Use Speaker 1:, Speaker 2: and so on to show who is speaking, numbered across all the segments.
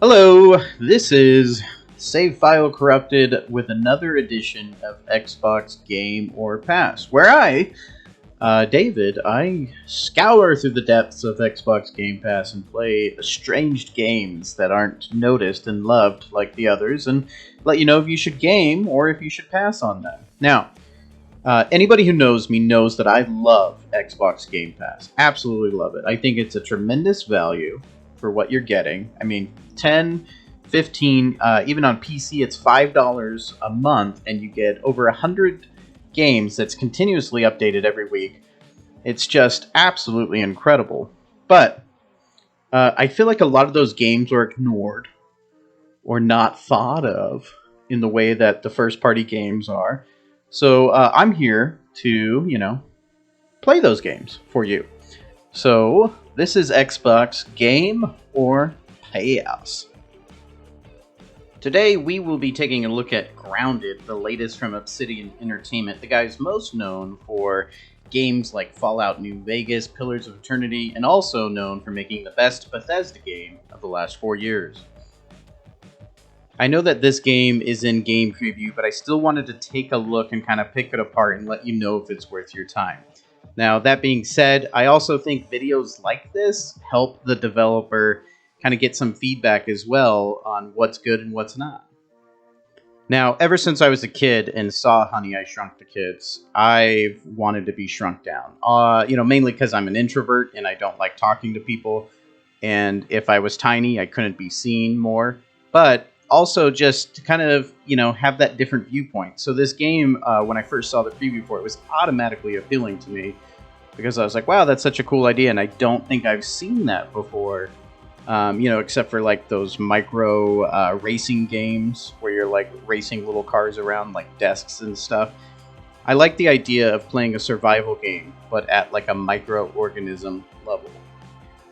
Speaker 1: Hello, this is Save File Corrupted with another edition of Xbox Game or Pass, where David, I scour through the depths of Xbox Game Pass and play estranged games that aren't noticed and loved like the others, and let you know if you should game or if you should pass on them. Now, anybody who knows me knows that I love Xbox Game Pass. Absolutely love it. I think it's a tremendous value for what you're getting. I mean, 10, 15, even on PC, it's $5 a month, and you get over 100 games that's continuously updated every week. It's just absolutely incredible. But I feel like a lot of those games are ignored or not thought of in the way that the first-party games are. So I'm here to, play those games for you. So this is Xbox Game or Pass. Today we will be taking a look at Grounded, the latest from Obsidian Entertainment, the guys most known for games like Fallout New Vegas, Pillars of Eternity, and also known for making the best Bethesda game of the last 4 years. I know that this game is in game preview, but I still wanted to take a look and kind of pick it apart and let you know if it's worth your time. Now, that being said, I also think videos like this help the developer kind of get some feedback as well on what's good and what's not. Now, ever since I was a kid and saw Honey, I Shrunk the Kids, I've wanted to be shrunk down. Mainly because I'm an introvert and I don't like talking to people. And if I was tiny, I couldn't be seen more. But also just to kind of, have that different viewpoint. So this game, when I first saw the preview for it, was automatically appealing to me because I was like, wow, that's such a cool idea. And I don't think I've seen that before, except for like those micro racing games where you're like racing little cars around like desks and stuff. I like the idea of playing a survival game, but at like a microorganism level.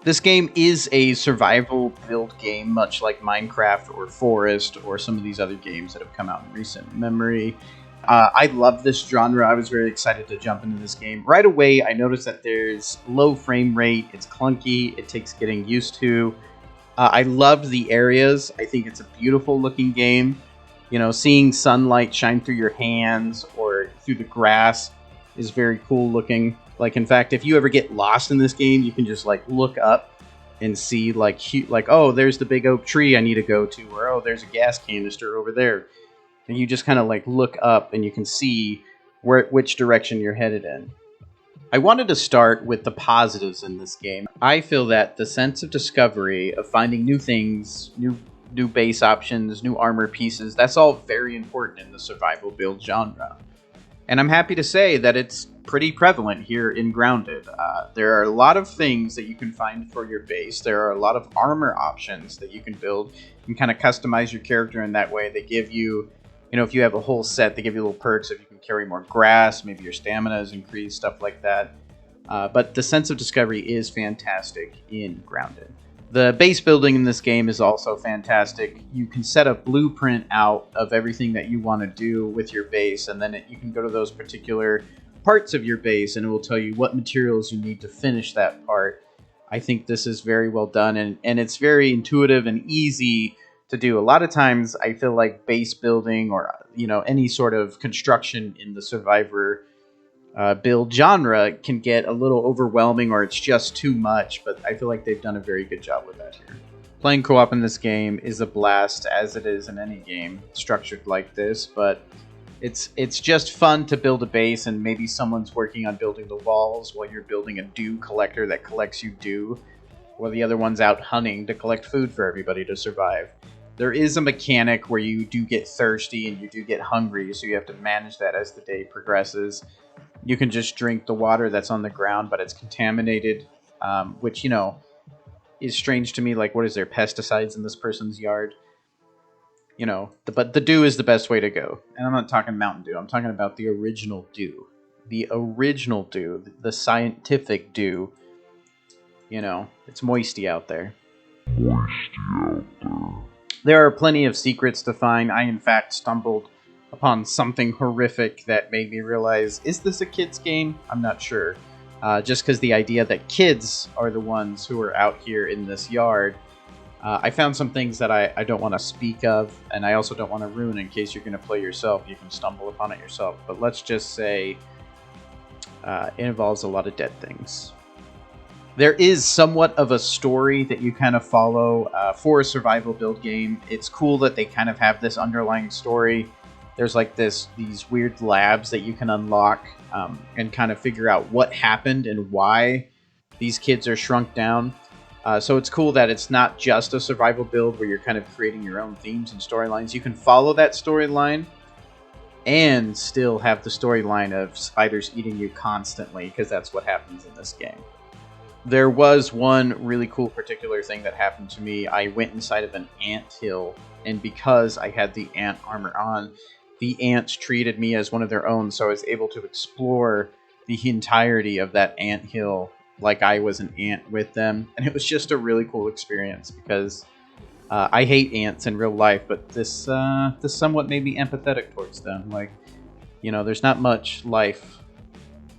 Speaker 1: This game is a survival build game, much like Minecraft or Forest or some of these other games that have come out in recent memory. I love this genre. I was very excited to jump into this game. Right away, I noticed that there's low frame rate. It's clunky. It takes getting used to. I loved the areas. I think it's a beautiful looking game. Seeing sunlight shine through your hands or through the grass is very cool looking. Like, in fact, if you ever get lost in this game, you can just, look up and see, oh, there's the big oak tree I need to go to, or, oh, there's a gas canister over there. And you just kind of, look up, and you can see which direction you're headed in. I wanted to start with the positives in this game. I feel that the sense of discovery, of finding new things, new base options, new armor pieces, that's all very important in the survival build genre. And I'm happy to say that it's pretty prevalent here in Grounded. There are a lot of things that you can find for your base. There are a lot of armor options that you can build. You can kind of customize your character in that way. They give you, if you have a whole set, they give you little perks. If you can carry more grass, maybe your stamina is increased, stuff like that. But the sense of discovery is fantastic in Grounded. The base building in this game is also fantastic. You can set a blueprint out of everything that you want to do with your base, and then you can go to those particular parts of your base, and it will tell you what materials you need to finish that part. I think this is very well done, and it's very intuitive and easy to do. A lot of times, I feel like base building or any sort of construction in the Survivor build genre can get a little overwhelming or it's just too much, but I feel like they've done a very good job with that here. Playing co-op in this game is a blast, as it is in any game structured like this, but it's just fun to build a base, and maybe someone's working on building the walls while you're building a dew collector that collects you dew, while the other one's out hunting to collect food for everybody to survive. There is a mechanic where you do get thirsty and you do get hungry, so you have to manage that as the day progresses. You can just drink the water that's on the ground, but it's contaminated, which, is strange to me. Like, what is there, pesticides in this person's yard? But the dew is the best way to go. And I'm not talking Mountain Dew. I'm talking about the original dew. The original dew, the scientific dew. It's moisty out there. There are plenty of secrets to find. I, in fact, stumbled upon something horrific that made me realize, is this a kid's game? I'm not sure. Just because the idea that kids are the ones who are out here in this yard I found some things that I don't want to speak of, and I also don't want to ruin in case you're going to play yourself. You can stumble upon it yourself. But let's just say it involves a lot of dead things. There is somewhat of a story that you kind of follow for a survival build game. It's cool that they kind of have this underlying story. There's like these weird labs that you can unlock and kind of figure out what happened and why these kids are shrunk down. So it's cool that it's not just a survival build where you're kind of creating your own themes and storylines. You can follow that storyline and still have the storyline of spiders eating you constantly, because that's what happens in this game. There was one really cool particular thing that happened to me. I went inside of an ant hill, and because I had the ant armor on, the ants treated me as one of their own, so I was able to explore the entirety of that ant hill like I was an ant with them. And it was just a really cool experience because I hate ants in real life, but this somewhat made me empathetic towards them. Like, you know, there's not much life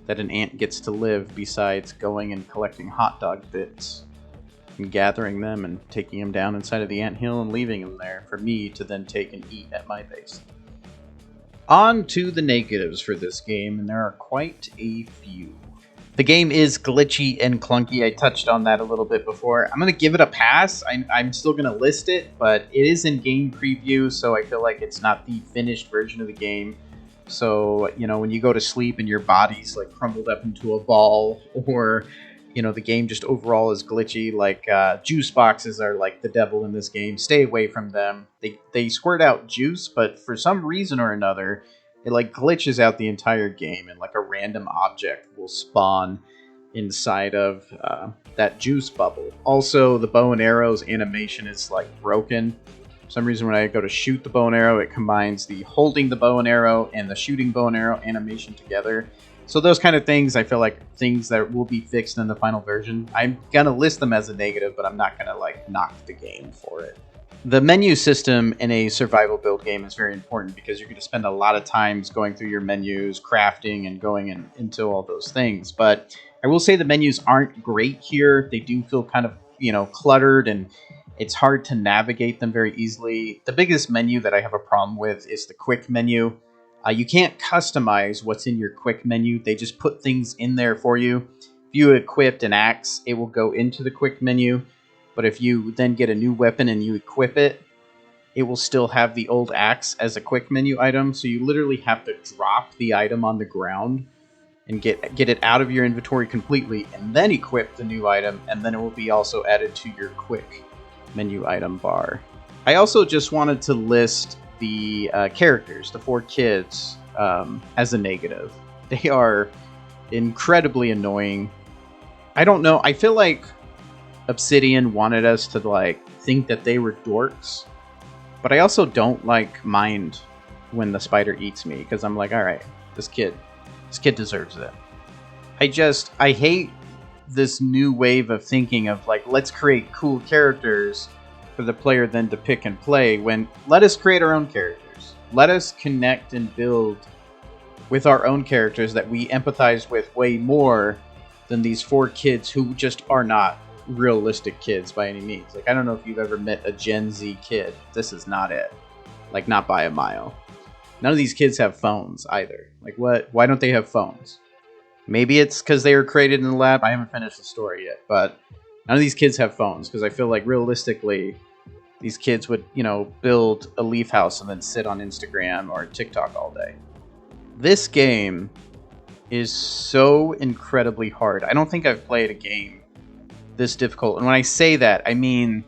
Speaker 1: that an ant gets to live besides going and collecting hot dog bits and gathering them and taking them down inside of the ant hill and leaving them there for me to then take and eat at my base. On to the negatives for this game, and there are quite a few. The game is glitchy and clunky. I touched on that a little bit before. I'm going to give it a pass. I'm still going to list it, but it is in game preview, so I feel like it's not the finished version of the game. So, you know, when you go to sleep and your body's like crumbled up into a ball, or, you know, the game just overall is glitchy, like juice boxes are like the devil in this game. Stay away from them. They squirt out juice, but for some reason or another, it like glitches out the entire game, and like a random object will spawn inside of that juice bubble. Also, the bow and arrows animation is like broken. For some reason, when I go to shoot the bow and arrow, it combines the holding the bow and arrow and the shooting bow and arrow animation together. So those kind of things, I feel like things that will be fixed in the final version. I'm gonna list them as a negative, but I'm not gonna like knock the game for it. The menu system in a survival build game is very important because you're going to spend a lot of times going through your menus, crafting, and going into all those things. But I will say the menus aren't great here. They do feel kind of, you know, cluttered, and it's hard to navigate them very easily. The biggest menu that I have a problem with is the quick menu. You can't customize what's in your quick menu. They just put things in there for you. If you equipped an axe, it will go into the quick menu. But if you then get a new weapon and you equip it, it will still have the old axe as a quick menu item. So you literally have to drop the item on the ground and get it out of your inventory completely, and then equip the new item, and then it will be also added to your quick menu item bar. I also just wanted to list the characters, the 4 kids, as a negative. They are incredibly annoying. I don't know. I feel like Obsidian wanted us to like think that they were dorks, but I also don't like mind when the spider eats me, because I'm like, all right, this kid deserves it. I hate this new wave of thinking of like, let's create cool characters for the player then to pick and play, when let us create our own characters. Let us connect and build with our own characters that we empathize with way more than these 4 kids who just are not realistic kids by any means. Like, I don't know if you've ever met a Gen Z kid. This is not it. Like, not by a mile. None of these kids have phones either. Like, what? Why don't they have phones? Maybe it's because they were created in the lab. I haven't finished the story yet, but none of these kids have phones, because I feel like realistically, these kids would, you know, build a leaf house and then sit on Instagram or TikTok all day. This game is so incredibly hard. I don't think I've played a game this difficult. And when I say that, I mean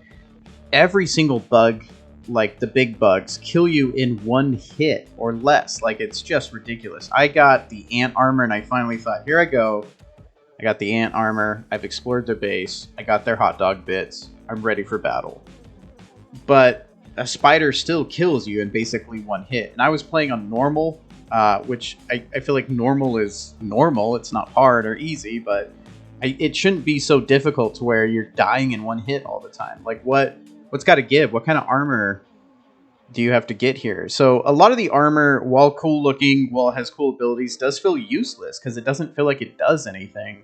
Speaker 1: every single bug, like the big bugs, kill you in 1 hit or less. Like, it's just ridiculous. I got the ant armor, and I finally thought, here I go. I got the ant armor. I've explored their base. I got their hot dog bits. I'm ready for battle. But a spider still kills you in basically 1 hit. And I was playing on normal, which I feel like normal is normal. It's not hard or easy, but it shouldn't be so difficult to where you're dying in 1 hit all the time. Like, what's got to give? What kind of armor do you have to get here? So a lot of the armor, while cool looking, while it has cool abilities, does feel useless because it doesn't feel like it does anything.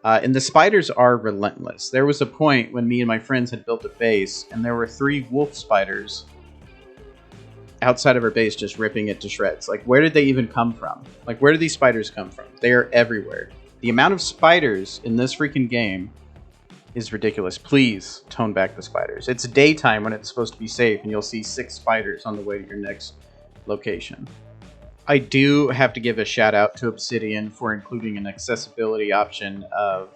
Speaker 1: And the spiders are relentless. There was a point when me and my friends had built a base, and there were 3 wolf spiders outside of our base just ripping it to shreds. Like, where did they even come from? Like, where do these spiders come from? They are everywhere. The amount of spiders in this freaking game is ridiculous. Please tone back the spiders. It's daytime when it's supposed to be safe, and you'll see 6 spiders on the way to your next location. I do have to give a shout out to Obsidian for including an accessibility option of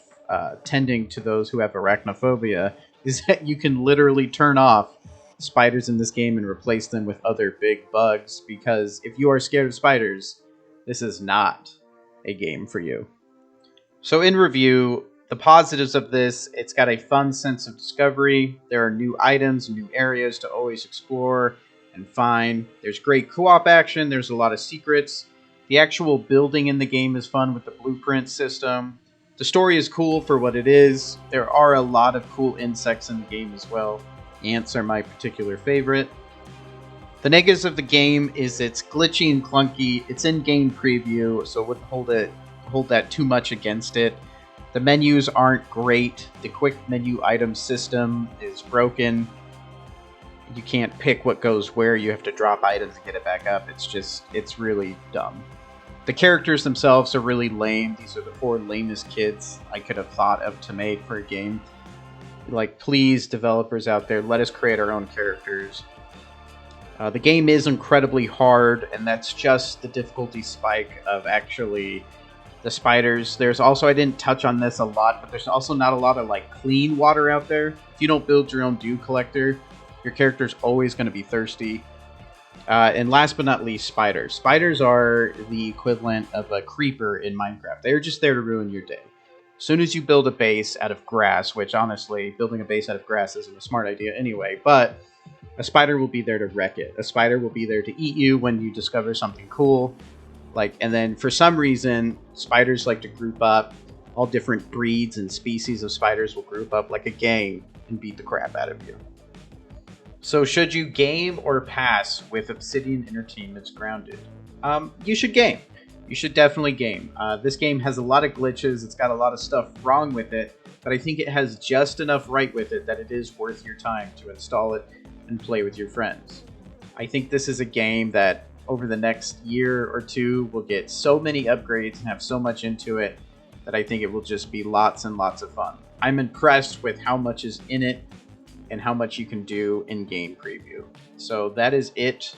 Speaker 1: tending to those who have arachnophobia, is that you can literally turn off spiders in this game and replace them with other big bugs, because if you are scared of spiders, this is not a game for you. So in review, the positives of this: it's got a fun sense of discovery. There are new items and new areas to always explore and find. There's great co-op action. There's a lot of secrets. The actual building in the game is fun with the blueprint system. The story is cool for what it is. There are a lot of cool insects in the game as well. Ants are my particular favorite. The negatives of the game is it's glitchy and clunky. It's in-game preview, so I wouldn't hold that too much against it. The menus aren't great. The quick menu item system is broken. You can't pick what goes where. You have to drop items and get it back up. It's really dumb. The characters themselves are really lame. These are the 4 lamest kids I could have thought of to make for a game. Like, please, developers out there, let us create our own characters. The game is incredibly hard, and that's just the difficulty spike of actually the spiders. There's also, I didn't touch on this a lot, but there's also not a lot of like clean water out there. If you don't build your own dew collector, your character's always going to be thirsty. And last but not least, spiders. Spiders are the equivalent of a creeper in Minecraft. They're just there to ruin your day. As soon as you build a base out of grass, which honestly, building a base out of grass isn't a smart idea anyway, but a spider will be there to wreck it. A spider will be there to eat you when you discover something cool. And then for some reason, spiders like to group up. All different breeds and species of spiders will group up like a gang and beat the crap out of you. So should you game or pass with Obsidian Entertainment's Grounded? You should game. You should definitely game. This game has a lot of glitches. It's got a lot of stuff wrong with it, but I think it has just enough right with it that it is worth your time to install it and play with your friends. I think this is a game that over the next year or two will get so many upgrades and have so much into it that I think it will just be lots and lots of fun. I'm impressed with how much is in it and how much you can do in game preview. So that is it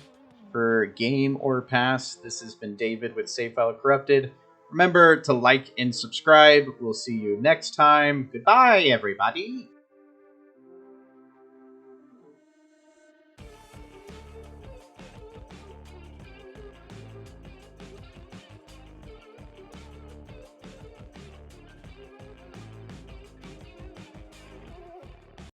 Speaker 1: for Game or Pass. This has been David with Save File Corrupted. Remember to like and subscribe. We'll see you next time. Goodbye, everybody.